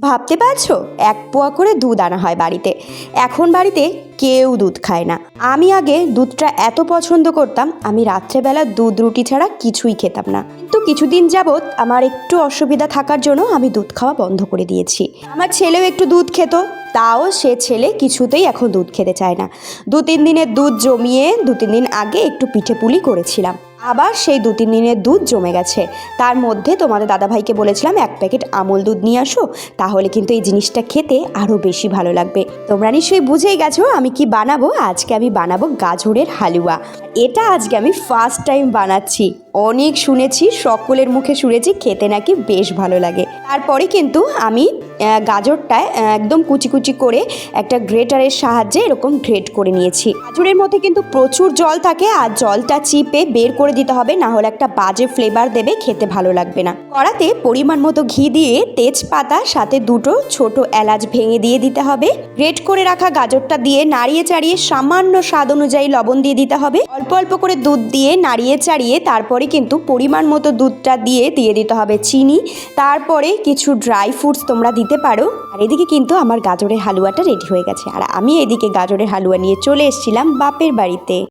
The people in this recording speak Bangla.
ভাবতে পারছো, 1 পোয়া করে দুধ আনা হয় বাড়িতে। এখন বাড়িতে কেউ দুধ খায় না। আমি আগে দুধটা এত পছন্দ করতাম, আমি রাত্রেবেলা দুধ রুটি ছাড়া কিছুই খেতাম না। কিন্তু কিছুদিন যাবৎ আমার একটু অসুবিধা থাকার জন্য আমি দুধ খাওয়া বন্ধ করে দিয়েছি। আমার ছেলেও একটু দুধ খেত, তাও সে ছেলে কিছুতেই এখন দুধ খেতে চায় না। 2-3 দিনের দুধ জমিয়ে 2-3 দিন আগে একটু পিঠে পুলি করেছিলাম, আবার সেই 2-3 দিনের দুধ জমে গেছে। তার মধ্যে তোমাদের দাদাভাইকে বলেছিলাম 1 প্যাকেট আমুল দুধ নিয়ে আসো, তাহলে কিন্তু এই জিনিসটা খেতে আরও বেশি ভালো লাগবে। তোমরা নিশ্চয়ই বুঝেই গেছো আমি কি বানাবো। আজকে আমি বানাবো গাজরের হালুয়া। এটা আজকে আমি ফার্স্ট টাইম বানাচ্ছি। অনেক শুনেছি, সকলের মুখে শুনেছি খেতে নাকি বেশ ভালো লাগে। তারপরে কিন্তু আমি গাজরটা একদম কুচি কুচি করে একটা গ্রেটারের সাহায্যে এরকম গ্রেট করে নিয়েছি। গাজরের মধ্যে কিন্তু প্রচুর জল থাকে, আর জলটা চিপে বের করে দিতে হবে, না হলে একটা বাজে ফ্লেভার দেবে, খেতে ভালো লাগবে না। কড়াতে পরিমাণ মতো ঘি দিয়ে তেজপাতা সাথে 2টো ছোট এলাচ ভেঙে দিয়ে দিতে হবে। গ্রেট করে রাখা গাজরটা দিয়ে নাড়িয়ে চাড়িয়ে সামান্য স্বাদ অনুযায়ী লবণ দিয়ে দিতে হবে। অল্প অল্প করে দুধ দিয়ে নাড়িয়ে চাড়িয়ে তারপরে কিন্তু পরিমাণ মতো দুধটা দিয়ে দিতে হবে চিনি। তারপরে কিছু ড্রাই ফ্রুটস তোমরা দিতে পারো। আর এদিকে কিন্তু আমার গাজরের হালুয়াটা রেডি হয়ে গেছে, আর আমি এদিকে গাজরের হালুয়া নিয়ে চলে এসেছিলাম বাপের বাড়িতে।